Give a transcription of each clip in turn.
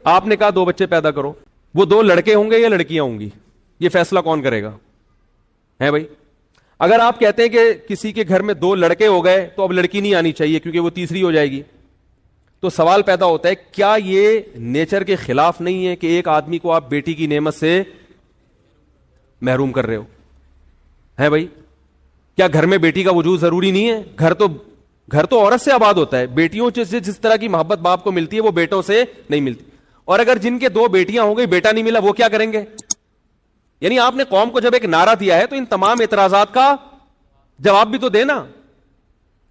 آپ نے کہا 2 بچے پیدا کرو, وہ 2 لڑکے ہوں گے یا لڑکیاں ہوں گی, یہ فیصلہ کون کرے گا؟ ہے بھائی. اگر آپ کہتے ہیں کہ کسی کے گھر میں 2 لڑکے ہو گئے تو اب لڑکی نہیں آنی چاہیے کیونکہ وہ تیسری ہو جائے گی, تو سوال پیدا ہوتا ہے کیا یہ نیچر کے خلاف نہیں ہے کہ ایک آدمی کو آپ بیٹی کی نعمت سے محروم کر رہے ہو؟ ہے بھائی, کیا گھر میں بیٹی کا وجود ضروری نہیں ہے؟ گھر تو عورت سے آباد ہوتا ہے, بیٹیوں سے جس طرح کی محبت باپ کو ملتی ہے وہ بیٹوں سے نہیں ملتی. اور اگر جن کے 2 بیٹیاں ہو گئی, بیٹا نہیں ملا, وہ کیا کریں گے؟ یعنی آپ نے قوم کو جب ایک نعرہ دیا ہے تو ان تمام اعتراضات کا جواب بھی تو دینا,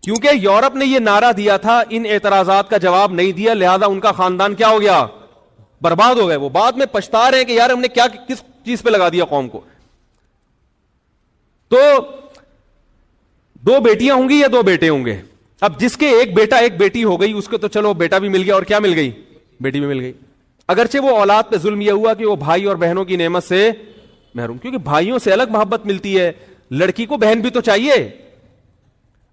کیونکہ یورپ نے یہ نعرہ دیا تھا, ان اعتراضات کا جواب نہیں دیا, لہذا ان کا خاندان کیا ہو گیا؟ برباد ہو گئے. وہ بعد میں پچھتا رہے ہیں کہ یار ہم نے کیا کس چیز پہ لگا دیا قوم کو. تو 2 بیٹیاں ہوں گی یا 2 بیٹے ہوں گے؟ اب جس کے ایک بیٹا ایک بیٹی ہو گئی اس کو تو چلو بیٹا بھی مل گیا, اور کیا مل گئی؟ بیٹی بھی مل گئی. اگرچہ وہ اولاد پہ ظلم یہ ہوا کہ وہ بھائی اور بہنوں کی نعمت سے محروم, کیونکہ بھائیوں سے الگ محبت ملتی ہے, لڑکی کو بہن بھی تو چاہیے.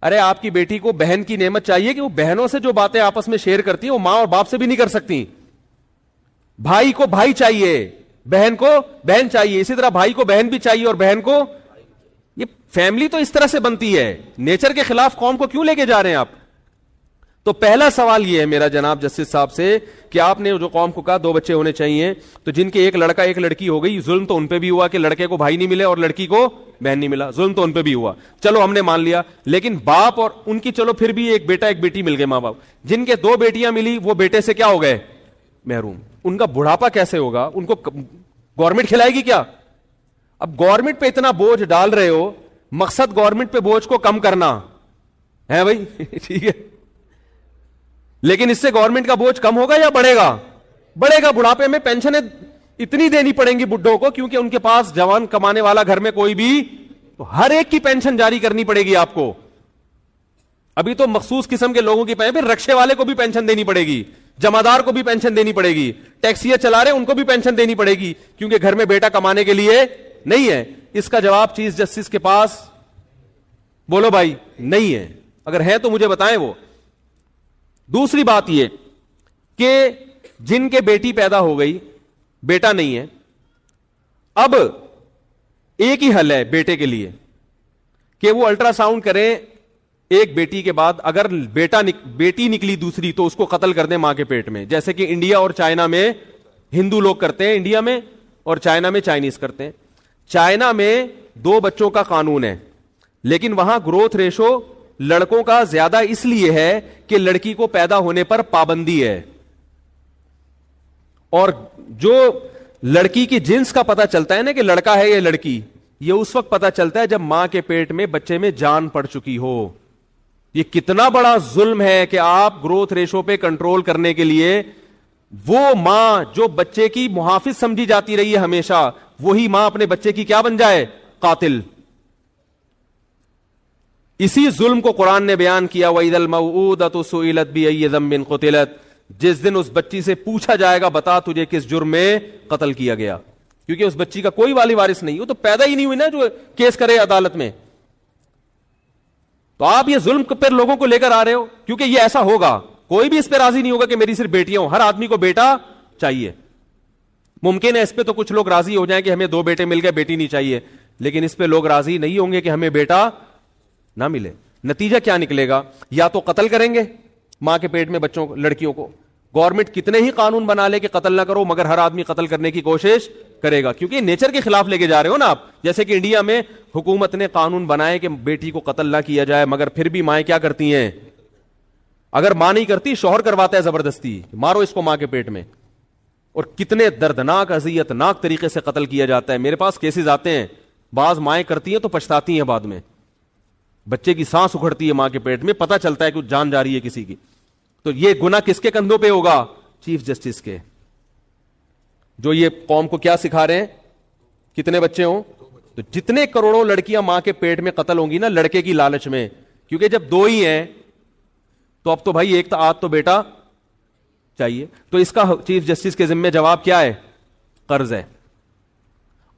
ارے آپ کی بیٹی کو بہن کی نعمت چاہیے کہ وہ بہنوں سے جو باتیں آپس میں شیئر کرتی ہیں وہ ماں اور باپ سے بھی نہیں کر سکتی. بھائی کو بھائی چاہیے, بہن کو بہن چاہیے, اسی طرح بھائی کو بہن بھی چاہیے اور بہن کو. یہ فیملی تو اس طرح سے بنتی ہے, نیچر کے خلاف قوم کو کیوں لے کے جا رہے ہیں آپ؟ تو پہلا سوال یہ ہے میرا جناب جسٹس صاحب سے کہ آپ نے جو قوم کو کہا 2 بچے ہونے چاہیے, تو جن کے ایک لڑکا ایک لڑکی ہو گئی, ظلم تو ان پہ بھی ہوا کہ لڑکے کو بھائی نہیں ملے اور لڑکی کو بہن نہیں ملا, ظلم تو ان پہ بھی ہوا, چلو ہم نے مان لیا. لیکن باپ اور ان کی چلو پھر بھی ایک بیٹا ایک بیٹی مل گئے, ماں باپ. جن کے 2 بیٹیاں ملی وہ بیٹے سے کیا ہو گئے؟ محروم. ان کا بڑھاپا کیسے ہوگا؟ ان کو گورنمنٹ کھلائے گی کیا؟ اب گورنمنٹ پہ اتنا بوجھ ڈال رہے ہو, مقصد گورنمنٹ پہ بوجھ کو کم کرنا ہے بھائی, ٹھیک ہے, لیکن اس سے گورنمنٹ کا بوجھ کم ہوگا یا بڑھے گا؟ بڑھے گا. بڑھاپے میں پینشنیں اتنی دینی پڑیں گی بڈھوں کو, کیونکہ ان کے پاس جوان کمانے والا گھر میں کوئی بھی, تو ہر ایک کی پینشن جاری کرنی پڑے گی آپ کو. ابھی تو مخصوص قسم کے لوگوں کی پھر رکشے والے کو بھی پینشن دینی پڑے گی, جمعدار کو بھی پینشن دینی پڑے گی, ٹیکسیاں چلا رہے ان کو بھی پینشن دینی پڑے گی, کیونکہ گھر میں بیٹا کمانے کے لیے نہیں ہے. اس کا جواب چیف جسٹس کے پاس بولو بھائی نہیں ہے. اگر ہے تو مجھے بتائیں وہ. دوسری بات یہ کہ جن کے بیٹی پیدا ہو گئی بیٹا نہیں ہے, اب ایک ہی حل ہے بیٹے کے لیے کہ وہ الٹرا ساؤنڈ کریں ایک بیٹی کے بعد, اگر بیٹی نکلی دوسری تو اس کو قتل کر دیں ماں کے پیٹ میں, جیسے کہ انڈیا اور چائنا میں ہندو لوگ کرتے ہیں, انڈیا میں, اور چائنا میں چائنیز کرتے ہیں. چائنا میں 2 بچوں کا قانون ہے, لیکن وہاں گروتھ ریشو لڑکوں کا زیادہ اس لیے ہے کہ لڑکی کو پیدا ہونے پر پابندی ہے, اور جو لڑکی کی جنس کا پتہ چلتا ہے نا کہ لڑکا ہے یا لڑکی, یہ اس وقت پتہ چلتا ہے جب ماں کے پیٹ میں بچے میں جان پڑ چکی ہو. یہ کتنا بڑا ظلم ہے کہ آپ گروتھ ریشو پہ کنٹرول کرنے کے لیے وہ ماں جو بچے کی محافظ سمجھی جاتی رہی ہے ہمیشہ, وہی ماں اپنے بچے کی کیا بن جائے؟ قاتل. اسی ظلم کو قرآن نے بیان کیا, وَإِذَا الْمَوْءُودَةُ سُئِلَتْ بِأَيِّ ذَنبٍ قُتِلَتْ, جس دن اس بچی سے پوچھا جائے گا بتا تجھے کس جرم میں قتل کیا گیا, کیونکہ اس بچی کا کوئی والی وارث نہیں, وہ تو پیدا ہی نہیں ہوئی نا جو کیس کرے عدالت میں. تو آپ یہ ظلم پر لوگوں کو لے کر آ رہے ہو, کیونکہ یہ ایسا ہوگا, کوئی بھی اس پہ راضی نہیں ہوگا کہ میری صرف بیٹیاں ہوں, ہر آدمی کو بیٹا چاہیے. ممکن ہے اس پہ تو کچھ لوگ راضی ہو جائیں کہ ہمیں 2 بیٹے مل گئے بیٹی نہیں چاہیے, لیکن اس پہ لوگ راضی نہیں ہوں گے کہ ہمیں بیٹا نہ ملے. نتیجہ کیا نکلے گا؟ یا تو قتل کریں گے ماں کے پیٹ میں بچوں لڑکیوں کو, گورنمنٹ کتنے ہی قانون بنا لے کہ قتل نہ کرو, مگر ہر آدمی قتل کرنے کی کوشش کرے گا, کیونکہ نیچر کے خلاف لے کے جا رہے ہو نا آپ. جیسے کہ انڈیا میں حکومت نے قانون بنائے کہ بیٹی کو قتل نہ کیا جائے, مگر پھر بھی مائیں کیا کرتی ہیں؟ اگر ماں نہیں کرتی شوہر کرواتا ہے زبردستی, مارو اس کو ماں کے پیٹ میں, اور کتنے دردناک اذیت ناک طریقے سے قتل کیا جاتا ہے. میرے پاس کیسز آتے ہیں, بعض مائیں کرتی ہیں تو پچھتاتی ہیں بعد میں, بچے کی سانس اکھڑتی ہے ماں کے پیٹ میں, پتہ چلتا ہے کہ جان جا رہی ہے کسی کی. تو یہ گناہ کس کے کندھوں پہ ہوگا؟ چیف جسٹس کے, جو یہ قوم کو کیا سکھا رہے ہیں کتنے بچے ہوں. تو جتنے کروڑوں لڑکیاں ماں کے پیٹ میں قتل ہوں گی نا لڑکے کی لالچ میں, کیونکہ جب 2 ہی ہیں تو اب تو بھائی ایک تو بیٹا چاہیے. تو اس کا چیف جسٹس کے ذمہ جواب کیا ہے؟ قرض ہے.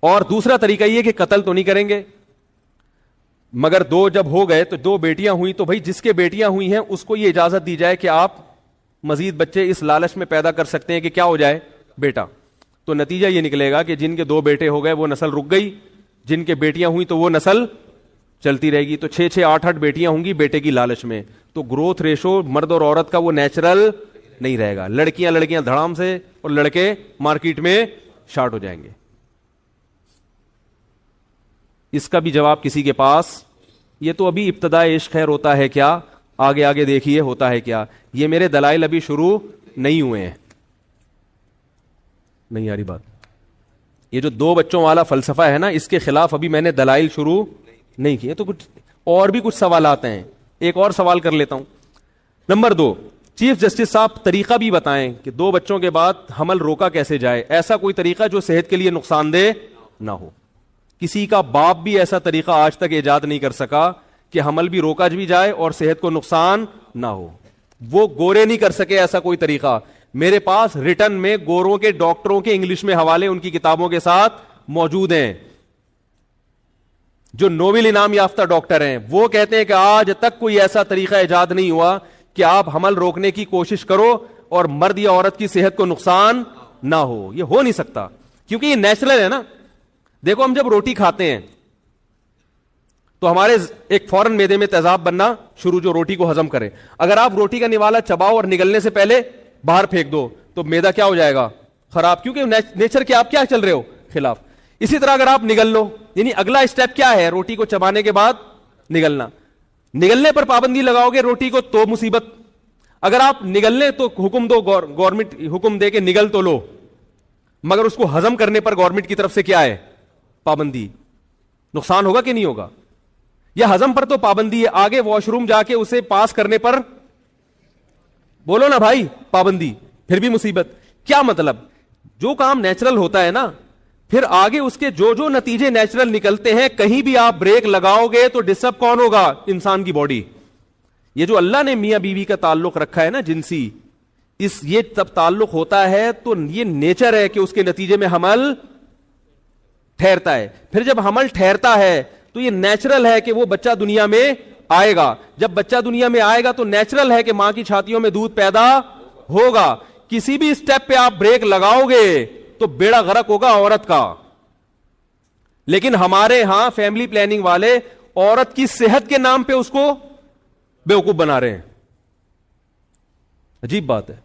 اور دوسرا طریقہ یہ کہ قتل تو نہیں کریں گے, مگر 2 جب ہو گئے تو 2 بیٹیاں ہوئی تو بھائی جس کے بیٹیاں ہوئی ہیں اس کو یہ اجازت دی جائے کہ آپ مزید بچے اس لالچ میں پیدا کر سکتے ہیں کہ کیا ہو جائے؟ بیٹا. تو نتیجہ یہ نکلے گا کہ جن کے 2 بیٹے ہو گئے وہ نسل رک گئی, جن کے بیٹیاں ہوئی تو وہ نسل چلتی رہے گی. تو 6 8 بیٹیاں ہوں گی بیٹے کی لالچ میں, تو گروتھ ریشو مرد اور عورت کا وہ نیچرل نہیں رہے گا. لڑکیاں دھڑام سے اور لڑکے مارکیٹ میں شارٹ ہو جائیں گے. اس کا بھی جواب کسی کے پاس, یہ تو ابھی ابتدائے عشق ہے, ہوتا ہے کیا, آگے دیکھیے ہوتا ہے کیا. یہ میرے دلائل ابھی شروع نہیں ہوئے ہیں. نہیں آ رہی بات. یہ جو 2 بچوں والا فلسفہ ہے نا, اس کے خلاف ابھی میں نے دلائل شروع نہیں کیے. تو کچھ سوالات ہیں, ایک اور سوال کر لیتا ہوں. نمبر 2, چیف جسٹس صاحب تریقہ بھی بتائیں کہ 2 بچوں کے بعد حمل روکا کیسے جائے. ایسا کوئی طریقہ جو صحت کے لیے نقصان دہ نہ ہو. کسی کا باپ بھی ایسا طریقہ آج تک ایجاد نہیں کر سکا کہ حمل بھی روکا بھی جائے اور صحت کو نقصان نہ ہو. وہ گورے نہیں کر سکے ایسا کوئی طریقہ. میرے پاس ریٹن میں گوروں کے ڈاکٹروں کے انگلش میں حوالے ان کی کتابوں کے ساتھ موجود ہیں, جو نوبل انعام یافتہ ڈاکٹر ہیں. وہ کہتے ہیں کہ آج تک کوئی ایسا طریقہ ایجاد نہیں ہوا کہ آپ حمل روکنے کی کوشش کرو اور مرد یا عورت کی صحت کو نقصان نہ ہو. یہ ہو نہیں سکتا کیونکہ یہ نیچرل ہے نا. دیکھو ہم جب روٹی کھاتے ہیں تو ہمارے ایک فوراً معدے میں تیزاب بننا شروع, جو روٹی کو ہضم کرے. اگر آپ روٹی کا نوالا چباؤ اور نگلنے سے پہلے باہر پھینک دو تو معدہ کیا ہو جائے گا, خراب, کیونکہ نیچر کے آپ کیا چل رہے ہو, خلاف. اسی طرح اگر آپ نگل لو, یعنی اگلا اسٹیپ کیا ہے, روٹی کو چبانے کے بعد نگلنا. نگلنے پر پابندی لگاؤ گے روٹی کو تو مصیبت. اگر آپ نگلنے تو حکم دو, گورنمنٹ حکم دے کے نگل تو لو, مگر اس کو ہضم کرنے پر گورنمنٹ کی طرف سے کیا ہے, پابندی. نقصان ہوگا کہ نہیں ہوگا؟ یا ہضم پر تو پابندی ہے, آگے واش روم جا کے اسے پاس کرنے پر بولو نا بھائی پابندی, پھر بھی مصیبت. کیا مطلب؟ جو کام نیچرل ہوتا ہے نا, پھر آگے اس کے جو نتیجے نیچرل نکلتے ہیں, کہیں بھی آپ بریک لگاؤ گے تو ڈسٹرب کون ہوگا, انسان کی باڈی. یہ جو اللہ نے میاں بیوی کا تعلق رکھا ہے نا جنسی, یہ تب تعلق ہوتا ہے تو یہ نیچر ہے کہ اس کے نتیجے میں حمل ٹھہرتا ہے. پھر جب حمل ٹھہرتا ہے تو یہ نیچرل ہے کہ وہ بچہ دنیا میں آئے گا. جب بچہ دنیا میں آئے گا تو نیچرل ہے کہ ماں کی چھاتیوں میں دودھ پیدا ہوگا. کسی بھی اسٹیپ پہ آپ بریک لگاؤ گے تو بیڑا غرق ہوگا عورت کا. لیکن ہمارے ہاں فیملی پلاننگ والے عورت کی صحت کے نام پہ اس کو بیوقوف بنا رہے ہیں. عجیب بات ہے.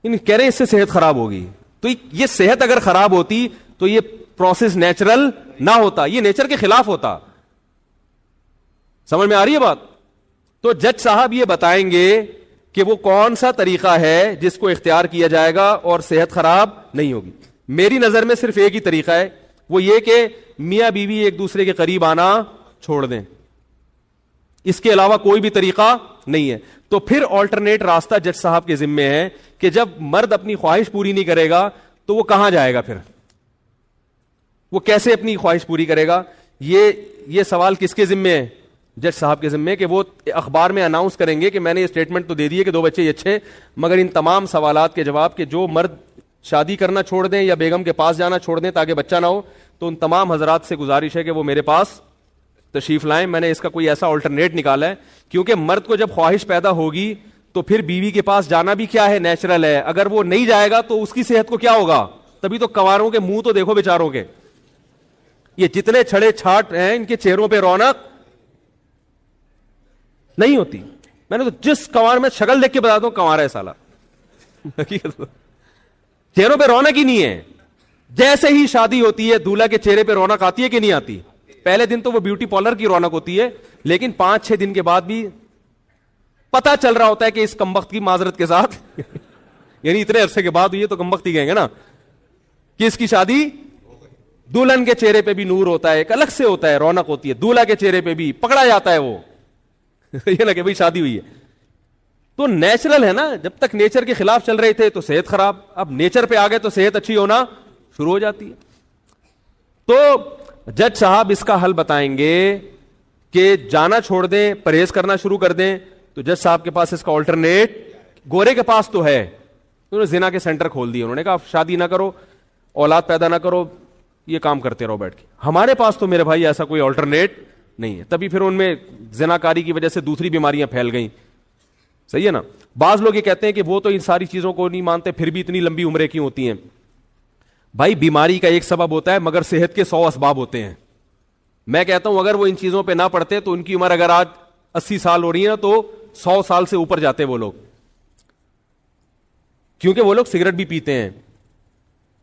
کہہ رہے ہیں اس سے صحت خراب ہوگی. تو یہ صحت اگر خراب ہوتی تو یہ پروسیس نیچرل نہ ہوتا, یہ نیچر کے خلاف ہوتا. سمجھ میں آ رہی ہے بات؟ تو جج صاحب یہ بتائیں گے کہ وہ کون سا طریقہ ہے جس کو اختیار کیا جائے گا اور صحت خراب نہیں ہوگی. میری نظر میں صرف ایک ہی طریقہ ہے, وہ یہ کہ میاں بیوی ایک دوسرے کے قریب آنا چھوڑ دیں. اس کے علاوہ کوئی بھی طریقہ نہیں ہے. تو پھر آلٹرنیٹ راستہ جج صاحب کے ذمے ہے کہ جب مرد اپنی خواہش پوری نہیں کرے گا تو وہ کہاں جائے گا, پھر وہ کیسے اپنی خواہش پوری کرے گا؟ یہ سوال کس کے ذمے ہے؟ جج صاحب کے ذمے, کہ وہ اخبار میں اناؤنس کریں گے کہ میں نے یہ اسٹیٹمنٹ تو دے دی ہے کہ 2 بچے یہ اچھے, مگر ان تمام سوالات کے جواب کہ جو مرد شادی کرنا چھوڑ دیں یا بیگم کے پاس جانا چھوڑ دیں تاکہ بچہ نہ ہو, تو ان تمام حضرات سے گزارش ہے کہ وہ میرے پاس تشریف لائیں. میں نے اس کا کوئی ایسا آلٹرنیٹ نکالا ہے, کیونکہ مرد کو جب خواہش پیدا ہوگی تو پھر بیوی کے پاس جانا بھی کیا ہے, نیچرل ہے. اگر وہ نہیں جائے گا تو اس کی صحت کو کیا ہوگا؟ تبھی تو کنواروں کے منہ تو دیکھو بیچاروں کے, یہ جتنے چھڑے چھاٹ ہیں ان کے چہروں پہ رونق نہیں ہوتی. میں نے تو جس کنوار میں شکل دیکھ کے بتا دوں کنوار ہے سالا, چہروں پہ رونق ہی نہیں ہے. جیسے ہی شادی ہوتی ہے دولہا کے چہرے پہ رونق آتی ہے کہ نہیں آتی؟ پہلے دن تو وہ بیوٹی پارلر کی رونق ہوتی ہے, لیکن 5-6 دن کے بعد بھی پتا چل رہا ہوتا ہے کہ اس کمبخت کی معذرت کے ساتھ یعنی اتنے عرصے کے بعد ہوئی ہے تو کمبخت ہی کہیں گے نا کہ اس کی شادی. دلہن کے چہرے پہ بھی نور ہوتا ہے, ایک الگ سے ہوتا ہے, رونق ہوتی ہے. دولہا کے چہرے پہ بھی پکڑا جاتا ہے وہ یہ نہ کہ بھائی شادی ہوئی ہے. تو نیچرل ہے نا, جب تک نیچر کے خلاف چل رہے تھے تو صحت خراب, اب نیچر پہ آ گئے تو صحت اچھی ہونا شروع ہو جاتی ہے. تو جج صاحب اس کا حل بتائیں گے کہ جانا چھوڑ دیں, پرہیز کرنا شروع کر دیں. تو جج صاحب کے پاس اس کا آلٹرنیٹ, گورے کے پاس تو ہے, انہوں نے زنا کے سینٹر کھول دیے. انہوں نے کہا شادی نہ کرو, اولاد پیدا نہ کرو, یہ کام کرتے رہو بیٹھ کے. ہمارے پاس تو میرے بھائی ایسا کوئی آلٹرنیٹ نہیں ہے. تبھی پھر ان میں زناکاری کی وجہ سے دوسری بیماریاں پھیل گئیں. صحیح ہے نا. بعض لوگ یہ کہتے ہیں کہ وہ تو ان ساری چیزوں کو نہیں مانتے, پھر بھی اتنی لمبی عمریں کیوں ہوتی ہیں. بھائی بیماری کا ایک سبب ہوتا ہے مگر صحت کے 100 اسباب ہوتے ہیں. میں کہتا ہوں اگر وہ ان چیزوں پہ نہ پڑتے تو ان کی عمر اگر آج 80 سال ہو رہی ہے نا تو 100 سال سے اوپر جاتے وہ لوگ, کیونکہ وہ لوگ سگریٹ بھی پیتے ہیں,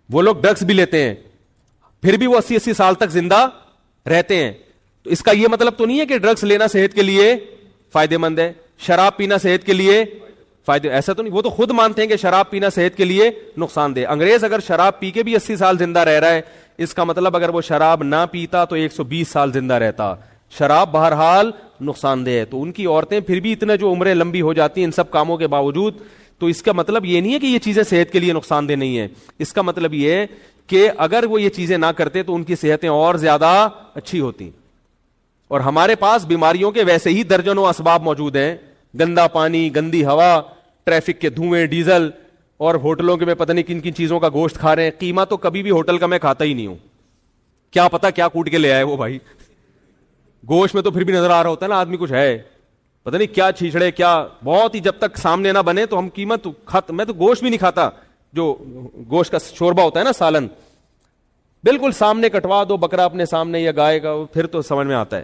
وہ لوگ ڈرگس بھی لیتے ہیں, پھر بھی وہ 80 سال تک زندہ رہتے ہیں. تو اس کا یہ مطلب تو نہیں ہے کہ ڈرگس لینا صحت کے لیے فائدہ مند ہے, شراب پینا صحت کے لیے فائدہ, ایسا تو نہیں. وہ تو خود مانتے ہیں کہ شراب پینا صحت کے لیے نقصان دہ. انگریز اگر شراب پی کے بھی 80 سال زندہ رہ رہا ہے, اس کا مطلب اگر وہ شراب نہ پیتا تو 120 سال زندہ رہتا. شراب بہرحال نقصان دہ ہے. تو ان کی عورتیں پھر بھی اتنا جو عمریں لمبی ہو جاتی ہیں ان سب کاموں کے باوجود, تو اس کا مطلب یہ نہیں ہے کہ یہ چیزیں صحت کے لیے نقصان دہ نہیں ہے. اس کا مطلب یہ ہے کہ اگر وہ یہ چیزیں نہ کرتے تو ان کی صحتیں اور زیادہ اچھی ہوتی. اور ہمارے پاس بیماریوں کے ویسے ہی درجنوں اسباب موجود ہیں, گندا پانی, گندی ہوا, ٹریفک کے دھوئیں, ڈیزل, اور ہوٹلوں کے میں پتہ نہیں کن کن چیزوں کا گوشت کھا رہے ہیں. قیمہ تو کبھی بھی ہوٹل کا میں کھاتا ہی نہیں ہوں, کیا پتا کیا کوٹ کے لے آئے وہ بھائی. گوشت میں تو پھر بھی نظر آ رہا ہوتا ہے نا آدمی کچھ ہے, پتہ نہیں کیا چھیچڑے کیا, بہت ہی جب تک سامنے نہ بنے تو ہم قیمت میں تو گوشت بھی نہیں کھاتا. جو گوشت کا شوربہ ہوتا ہے نا, سالن, بالکل سامنے کٹوا دو بکرا اپنے سامنے یا گائے کا, پھر تو سمجھ میں آتا ہے.